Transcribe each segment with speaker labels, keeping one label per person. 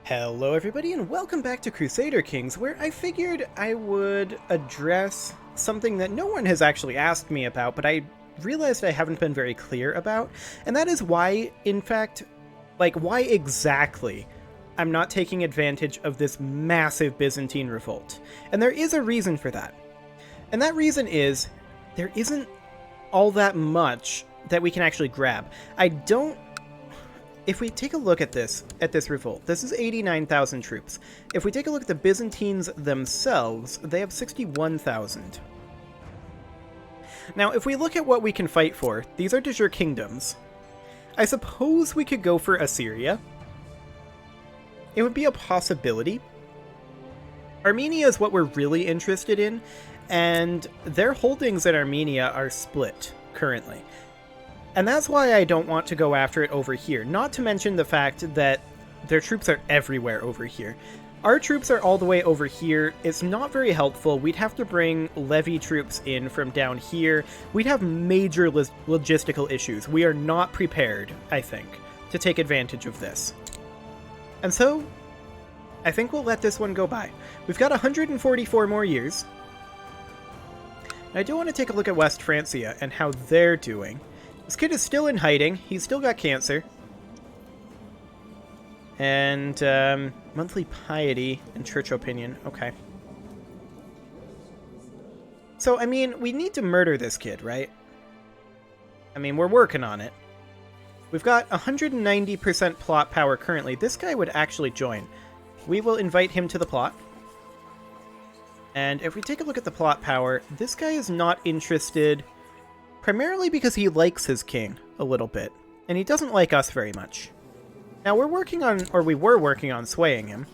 Speaker 1: Hello everybody and welcome back to Crusader Kings, where I figured I would address something that no one has actually asked me about, but I realized I haven't been very clear about, and that is why, in fact, why exactly I'm not taking advantage of this massive Byzantine revolt. And there is a reason for that. And that reason is, there isn't all that much that we can actually grab. If we take a look at this revolt, this is 89,000 troops. If we take a look at the Byzantines themselves, they have 61,000. Now, if we look at what we can fight for, these are de jure kingdoms. I suppose we could go for Assyria. It would be a possibility. Armenia is what we're really interested in, and their holdings in Armenia are split currently. And that's why I don't want to go after it over here, not to mention the fact that their troops are everywhere over here. Our troops are all the way over here. It's not very helpful. We'd have to bring levy troops in from down here. We'd have major logistical issues. We are not prepared, I think, to take advantage of this. And so, I think we'll let this one go by. We've got 144 more years. I do want to take a look at West Francia and how they're doing. This kid is still in hiding. He's still got cancer. And, monthly piety and church opinion. Okay. So, I mean, we need to murder this kid, right? I mean, we're working on it. We've got 190% plot power currently. This guy would actually join. We will invite him to the plot. And if we take a look at the plot power, this guy is not interested... primarily because he likes his king a little bit, and he doesn't like us very much. Now we were working on swaying him.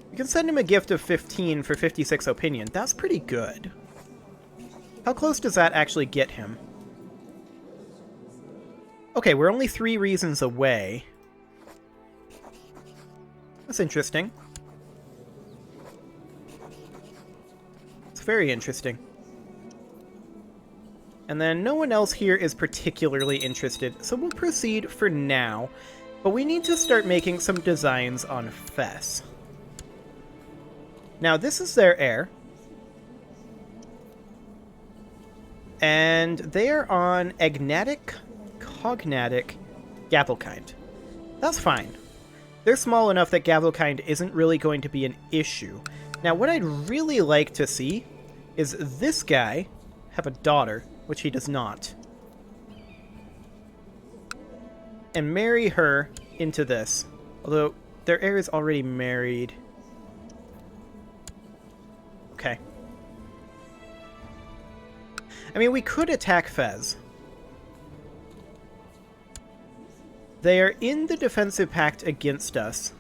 Speaker 1: We can send him a gift of 15 for 56 opinion. That's pretty good. How close does that actually get him? Okay, we're only 3 reasons away. That's interesting. It's very interesting. And then no one else here is particularly interested, so we'll proceed for now. But we need to start making some designs on Fes. Now, this is their heir. And they are on Agnatic, Cognatic, Gavelkind. That's fine. They're small enough that Gavelkind isn't really going to be an issue. Now, what I'd really like to see is this guy have a daughter, which he does not, and marry her into this. Although, their heir is already married. Okay. I mean, we could attack Fez. They are in the defensive pact against us.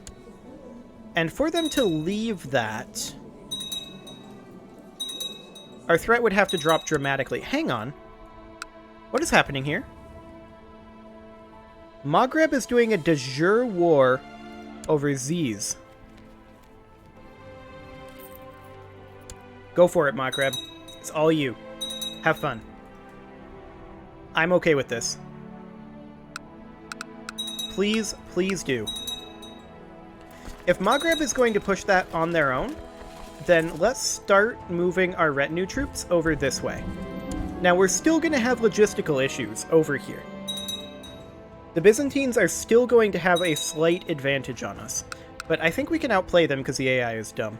Speaker 1: And for them to leave that, our threat would have to drop dramatically. Hang on. What is happening here? Maghreb is doing a de jure war over Ziz. Go for it, Maghreb. It's all you. Have fun. I'm okay with this. Please, please do. If Maghreb is going to push that on their own, then let's start moving our retinue troops over this way. Now, we're still going to have logistical issues over here. The Byzantines are still going to have a slight advantage on us, but I think we can outplay them because the AI is dumb.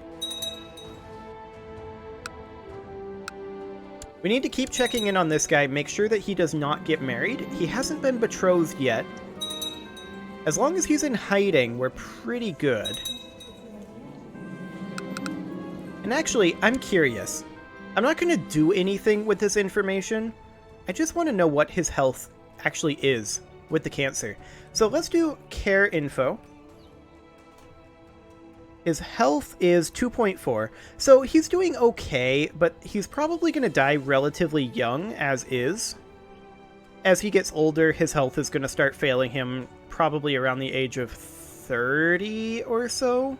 Speaker 1: We need to keep checking in on this guy, make sure that he does not get married. He hasn't been betrothed yet. As long as he's in hiding, we're pretty good. And actually, I'm curious. I'm not going to do anything with this information. I just want to know what his health actually is with the cancer. So let's do care info. His health is 2.4. So he's doing okay, but he's probably going to die relatively young as is. As he gets older, his health is going to start failing him probably around the age of 30 or so.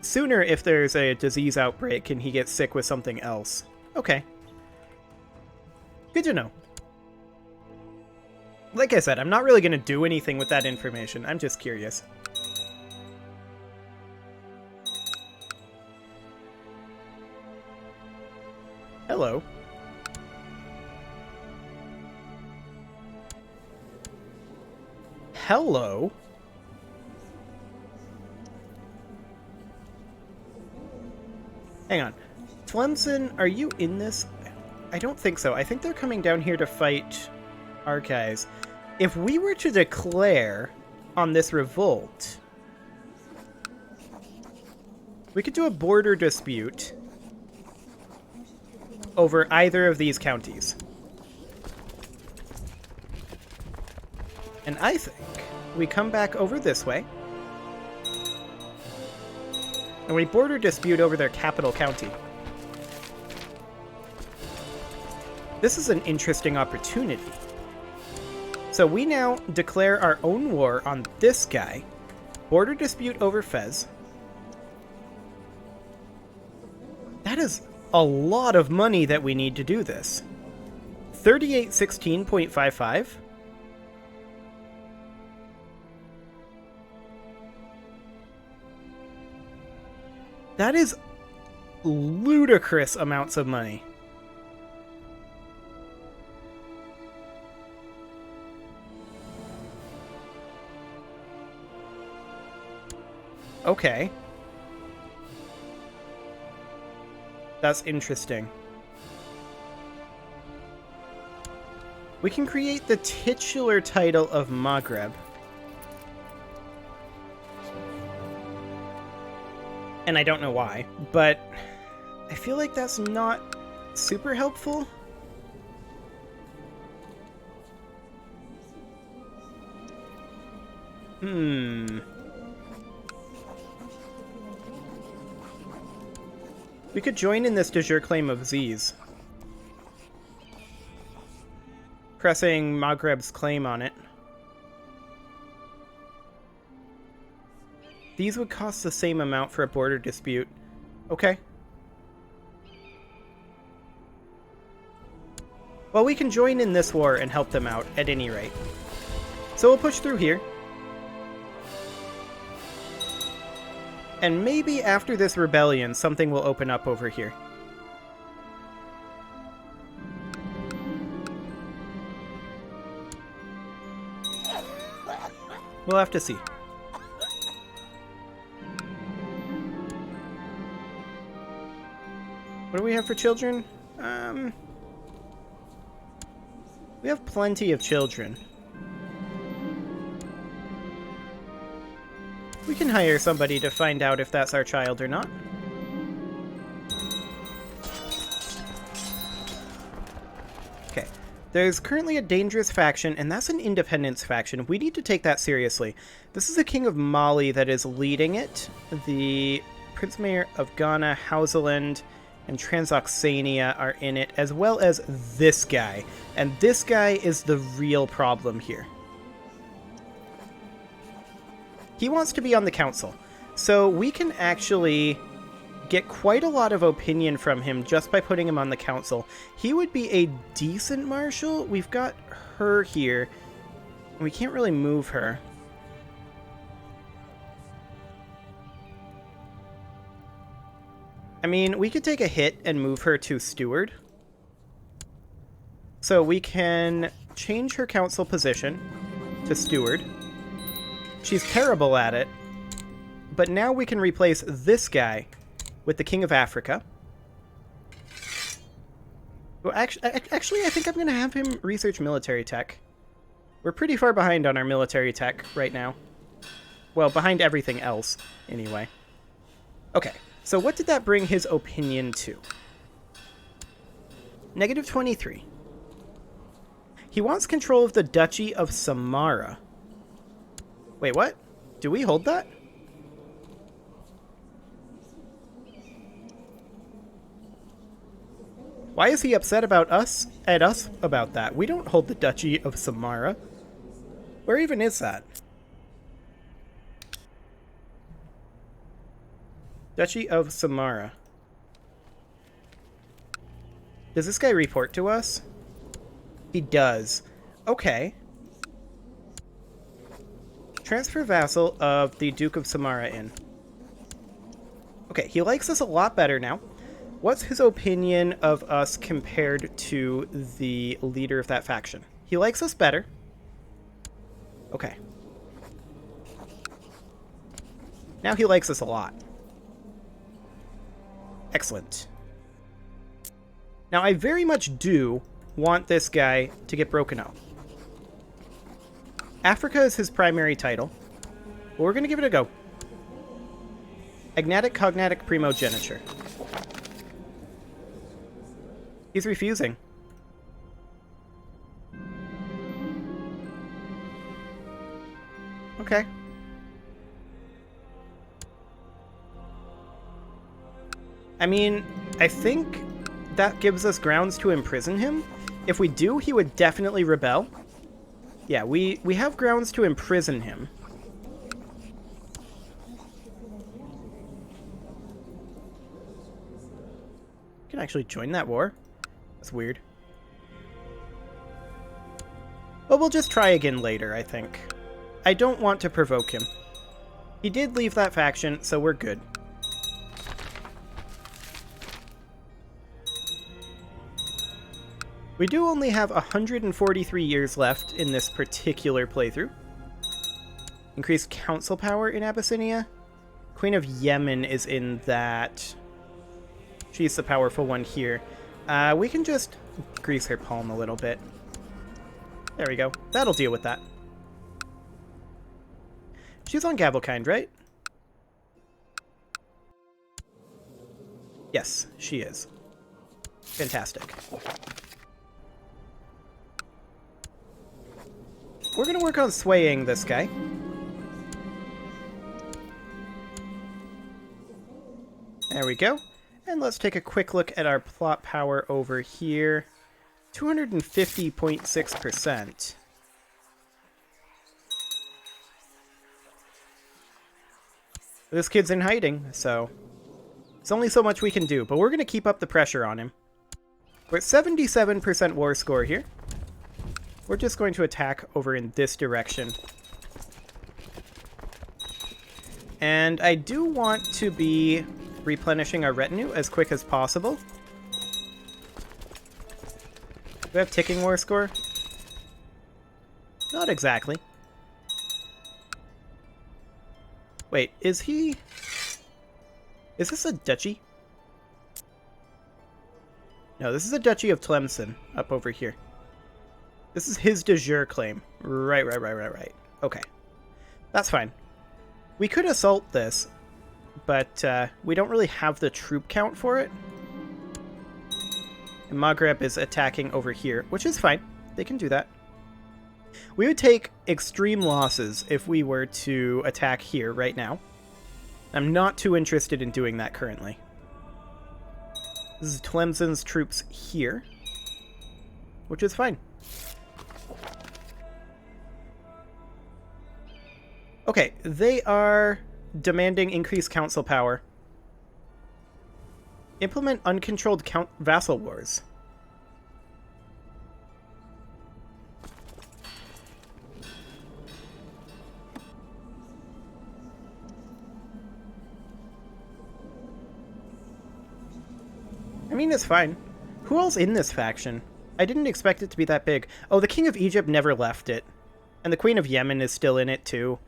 Speaker 1: Sooner if there's a disease outbreak and he gets sick with something else. Okay. Good to know. Like I said, I'm not really going to do anything with that information. I'm just curious. hello. Hello? Hang on. Tlemcen, are you in this? I don't think so. I think they're coming down here to fight our guys. If we were to declare on this revolt, we could do a border dispute over either of these counties. And I think we come back over this way, and we border dispute over their capital county. This is an interesting opportunity. So we now declare our own war on this guy, border dispute over Fez. That is a lot of money that we need to do this. 3816.55. That is ludicrous amounts of money. Okay. That's interesting. We can create the titular title of Maghreb. And I don't know why, but I feel like that's not super helpful. We could join in this de jure claim of Z's, pressing Maghreb's claim on it. These would cost the same amount for a border dispute. Okay. Well, we can join in this war and help them out, at any rate. So we'll push through here. And maybe after this rebellion, something will open up over here. We'll have to see. What do we have for children? We have plenty of children. We can hire somebody to find out if that's our child or not. Okay. There's currently a dangerous faction, and that's an independence faction. We need to take that seriously. This is the King of Mali that is leading it. The Prince Mayor of Ghana, Hausaland, and Transoxania are in it, as well as this guy. And this guy is the real problem here. He wants to be on the council, so we can actually get quite a lot of opinion from him just by putting him on the council. He would be a decent marshal. We've got her here. We can't really move her. I mean, we could take a hit and move her to steward. So we can change her council position to steward. She's terrible at it, but now we can replace this guy with the King of Africa. Well, actually, I think I'm going to have him research military tech. We're pretty far behind on our military tech right now. Well, behind everything else, anyway. Okay, so what did that bring his opinion to? Negative 23. He wants control of the Duchy of Samara. Wait, what? Do we hold that? Why is he upset about us about that? We don't hold the Duchy of Samara. Where even is that? Duchy of Samara. Does this guy report to us? He does. Okay. Transfer vassal of the Duke of Samara in. Okay, he likes us a lot better now. What's his opinion of us compared to the leader of that faction? He likes us better. Okay. Now he likes us a lot. Excellent. Now I very much do want this guy to get broken up. Africa is his primary title. But we're going to give it a go. Agnatic Cognatic Primogeniture. He's refusing. Okay. I mean, I think that gives us grounds to imprison him. If we do, he would definitely rebel. Yeah, we have grounds to imprison him. Can actually join that war. That's weird. But we'll just try again later, I think. I don't want to provoke him. He did leave that faction, so we're good. We do only have 143 years left in this particular playthrough. Increased council power in Abyssinia. Queen of Yemen is in that. She's the powerful one here. We can just grease her palm a little bit. There we go. That'll deal with that. She's on Gavelkind, right? Yes, she is. Fantastic. We're going to work on swaying this guy. There we go. And let's take a quick look at our plot power over here. 250.6%. This kid's in hiding, so there's only so much we can do, but we're going to keep up the pressure on him. We're at 77% war score here. We're just going to attack over in this direction. And I do want to be replenishing our retinue as quick as possible. Do we have ticking war score? Not exactly. Wait, is he... Is this a duchy? No, this is a duchy of Tlemcen up over here. This is his de jure claim. Right. Okay. That's fine. We could assault this, but we don't really have the troop count for it. And Maghreb is attacking over here, which is fine. They can do that. We would take extreme losses if we were to attack here right now. I'm not too interested in doing that currently. This is Tlemcen's troops here, which is fine. Okay, they are demanding increased council power. Implement uncontrolled vassal wars. I mean, it's fine. Who else in this faction? I didn't expect it to be that big. Oh, the King of Egypt never left it. And the Queen of Yemen is still in it, too.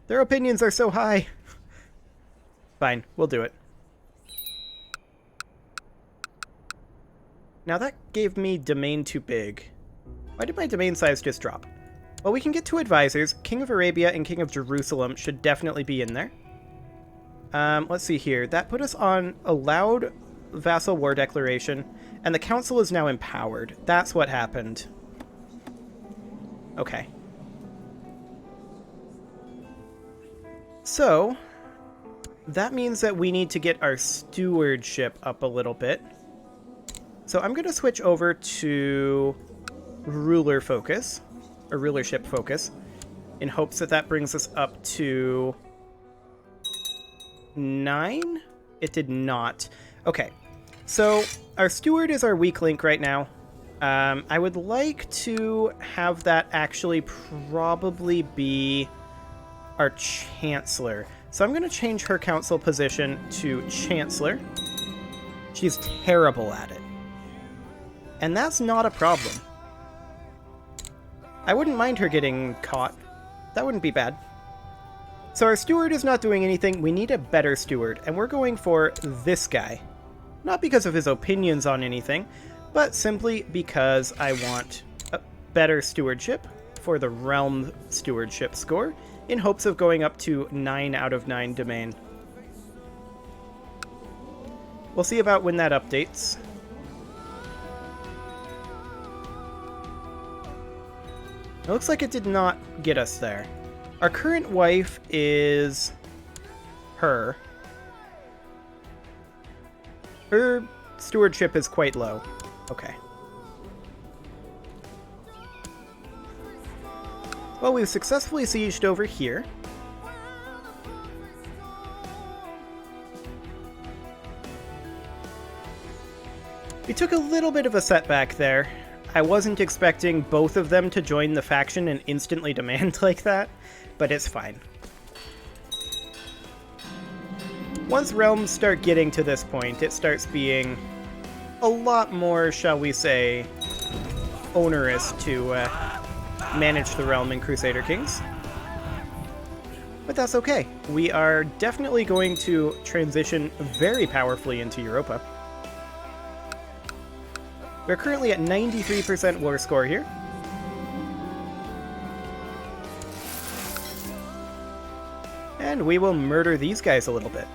Speaker 1: Their opinions are so high. Fine, we'll do it. Now that gave me domain too big. Why did my domain size just drop? Well, we can get two advisors. King of Arabia and King of Jerusalem should definitely be in there. Let's see here. That put us on allowed vassal war declaration, and the council is now empowered. That's what happened. Okay. So, that means that we need to get our stewardship up a little bit. So I'm going to switch over to ruler focus, or rulership focus, in hopes that that brings us up to 9? It did not. Okay, so our steward is our weak link right now. I would like to have that actually probably be our chancellor. So I'm going to change her council position to chancellor. She's terrible at it. And that's not a problem. I wouldn't mind her getting caught. That wouldn't be bad. So our steward is not doing anything. We need a better steward, and we're going for this guy. Not because of his opinions on anything, but simply because I want a better stewardship for the realm stewardship score, in hopes of going up to 9 out of 9 domain. We'll see about when that updates. It looks like it did not get us there. Our current wife is her. Her stewardship is quite low. Okay. Well, we've successfully sieged over here. We took a little bit of a setback there. I wasn't expecting both of them to join the faction and instantly demand like that, but it's fine. Once realms start getting to this point, it starts being a lot more, shall we say, onerous to manage the realm in Crusader Kings. But that's okay. We are definitely going to transition very powerfully into Europa. We're currently at 93% war score here. And we will murder these guys a little bit.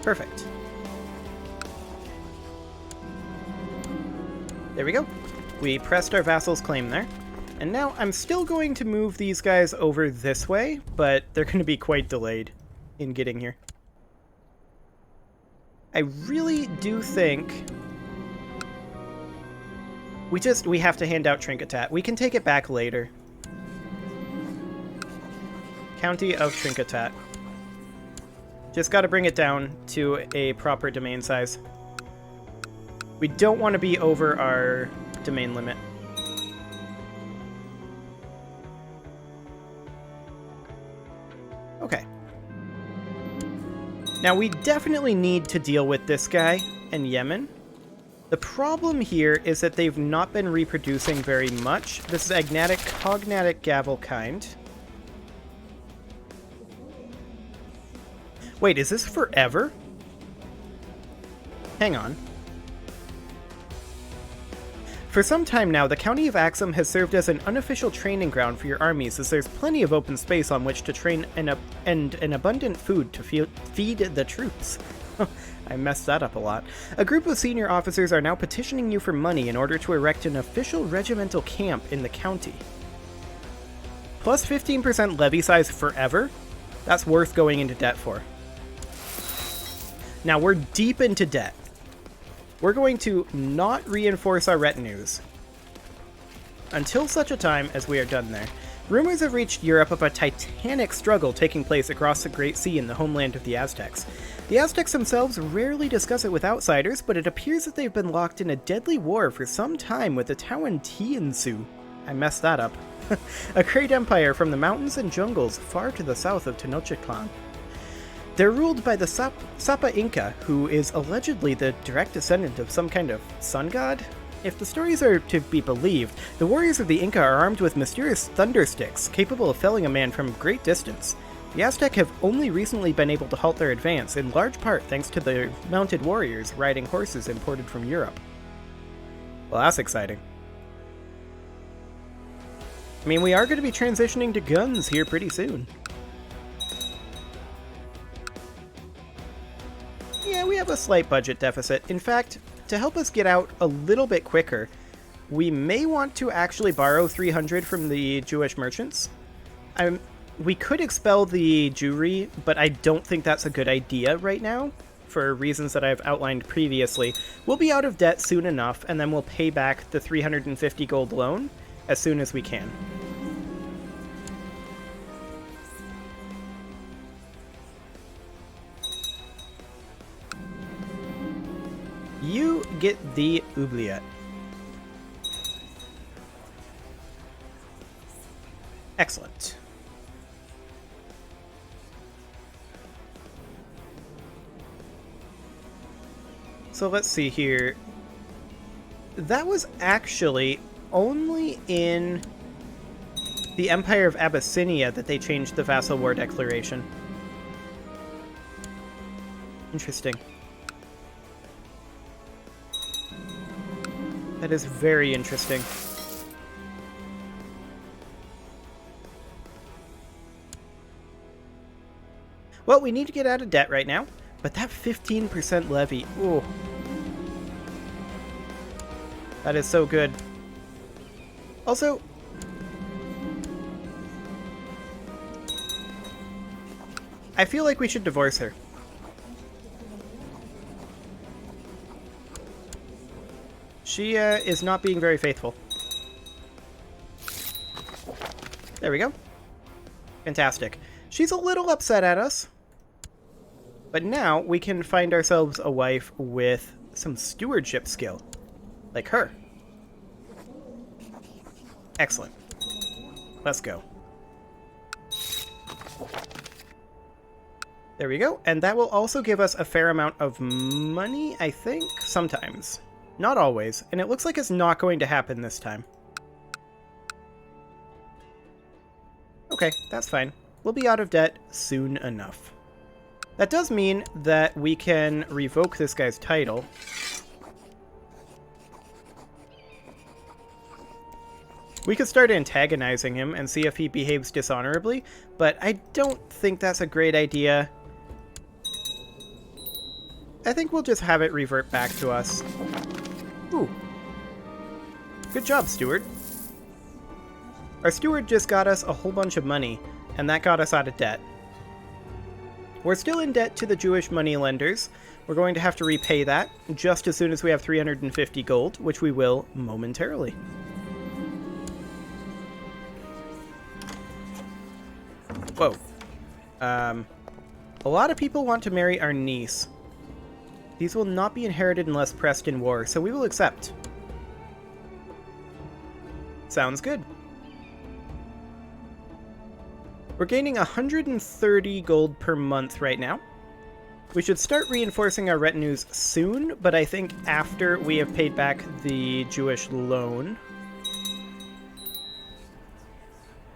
Speaker 1: Perfect. There we go. We pressed our vassal's claim there. And now I'm still going to move these guys over this way, but they're going to be quite delayed in getting here. I really do think we have to hand out Trinketat. We can take it back later. County of Trinketat. Just got to bring it down to a proper domain size. We don't want to be over our domain limit. Okay. Now we definitely need to deal with this guy and Yemen. The problem here is that they've not been reproducing very much. This is Agnatic Cognatic Gavelkind. Wait, is this forever? Hang on. For some time now, the County of Axum has served as an unofficial training ground for your armies, as there's plenty of open space on which to train and an abundant food to feed the troops. I messed that up a lot. A group of senior officers are now petitioning you for money in order to erect an official regimental camp in the county. Plus 15% levy size forever? That's worth going into debt for. Now we're deep into debt. We're going to not reinforce our retinues until such a time as we are done there. Rumors have reached Europe of a titanic struggle taking place across the Great Sea in the homeland of the Aztecs. The Aztecs themselves rarely discuss it with outsiders, but it appears that they've been locked in a deadly war for some time with the Tawantinsuyu. I messed that up. A great empire from the mountains and jungles far to the south of Tenochtitlan. They're ruled by the Sapa Inca, who is allegedly the direct descendant of some kind of sun god. If the stories are to be believed, the warriors of the Inca are armed with mysterious thunder sticks, capable of felling a man from great distance. The Aztec have only recently been able to halt their advance, in large part thanks to their mounted warriors riding horses imported from Europe. Well, that's exciting. I mean, we are going to be transitioning to guns here pretty soon. Yeah, we have a slight budget deficit. In fact, to help us get out a little bit quicker, we may want to actually borrow 300 from the Jewish merchants. We could expel the Jewry, but I don't think that's a good idea right now, for reasons that I've outlined previously. We'll be out of debt soon enough, and then we'll pay back the 350 gold loan as soon as we can. You get the oubliette. Excellent. So let's see here. That was actually only in the Empire of Abyssinia that they changed the Vassal War Declaration. Interesting. That is very interesting. Well, we need to get out of debt right now, but that 15% levy, ooh. That is so good. Also, I feel like we should divorce her. She is not being very faithful. There we go. Fantastic. She's a little upset at us. But now we can find ourselves a wife with some stewardship skill. Like her. Excellent. Let's go. There we go. And that will also give us a fair amount of money, I think? Sometimes. Not always. And it looks like it's not going to happen this time. Okay, that's fine. We'll be out of debt soon enough. That does mean that we can revoke this guy's title. We could start antagonizing him and see if he behaves dishonorably, but I don't think that's a great idea. I think we'll just have it revert back to us. Ooh. Good job, steward. Our steward just got us a whole bunch of money, and that got us out of debt. We're still in debt to the Jewish moneylenders. We're going to have to repay that just as soon as we have 350 gold, which we will momentarily. Whoa. A lot of people want to marry our niece. These will not be inherited unless pressed in war, so we will accept. Sounds good. We're gaining 130 gold per month right now. We should start reinforcing our retinues soon, but I think after we have paid back the Jewish loan,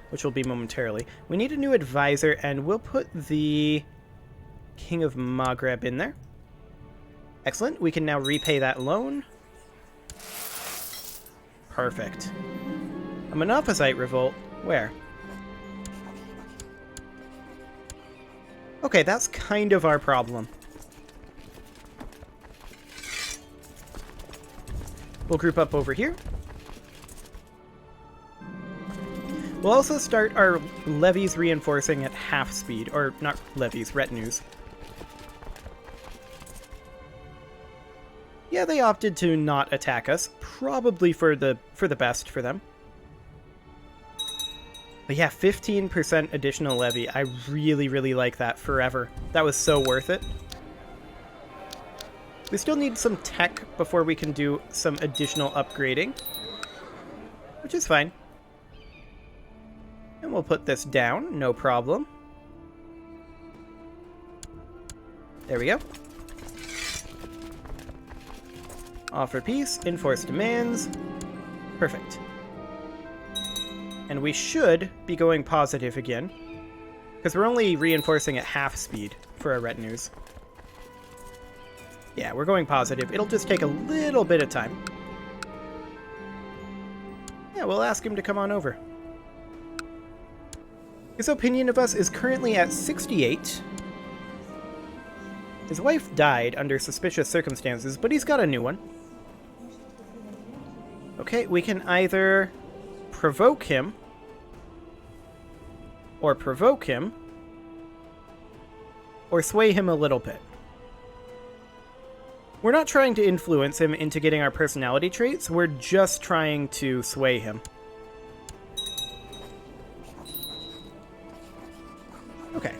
Speaker 1: which will be momentarily. We need a new advisor, and we'll put the King of Maghreb in there. Excellent. We can now repay that loan. Perfect. A Monophysite revolt. Where? Okay, that's kind of our problem. We'll group up over here. We'll also start our levies reinforcing at half speed, or not levies, retinues. Yeah, they opted to not attack us, probably for the best for them. But yeah, 15% additional levy. I really, really like that forever. That was so worth it. We still need some tech before we can do some additional upgrading, which is fine. And we'll put this down, no problem. There we go. Offer peace, enforce demands. Perfect. And we should be going positive again, because we're only reinforcing at half speed for our retinues. Yeah, we're going positive. It'll just take a little bit of time. Yeah, we'll ask him to come on over. His opinion of us is currently at 68. His wife died under suspicious circumstances, but he's got a new one. Okay, we can either provoke him, or provoke him, or sway him a little bit. We're not trying to influence him into getting our personality traits, we're just trying to sway him. Okay.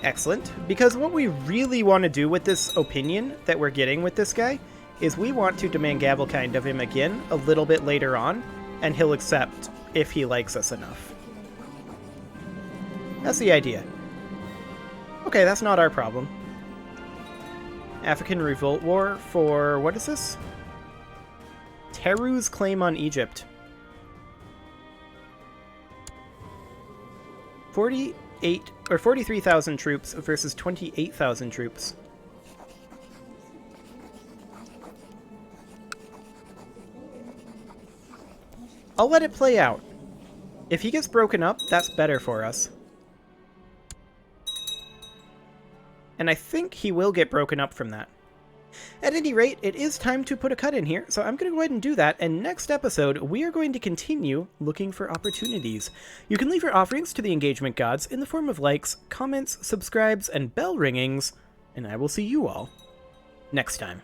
Speaker 1: Excellent, because what we really want to do with this opinion that we're getting with this guy is we want to demand Gavelkind of him again a little bit later on, and he'll accept if he likes us enough. That's the idea. Okay, that's not our problem. African Revolt War for... what is this? Teru's claim on Egypt. 43,000 troops versus 28,000 troops. I'll let it play out. If he gets broken up, that's better for us. And I think he will get broken up from that. At any rate, it is time to put a cut in here, so I'm going to go ahead and do that, and next episode, we are going to continue looking for opportunities. You can leave your offerings to the engagement gods in the form of likes, comments, subscribes, and bell ringings, and I will see you all next time.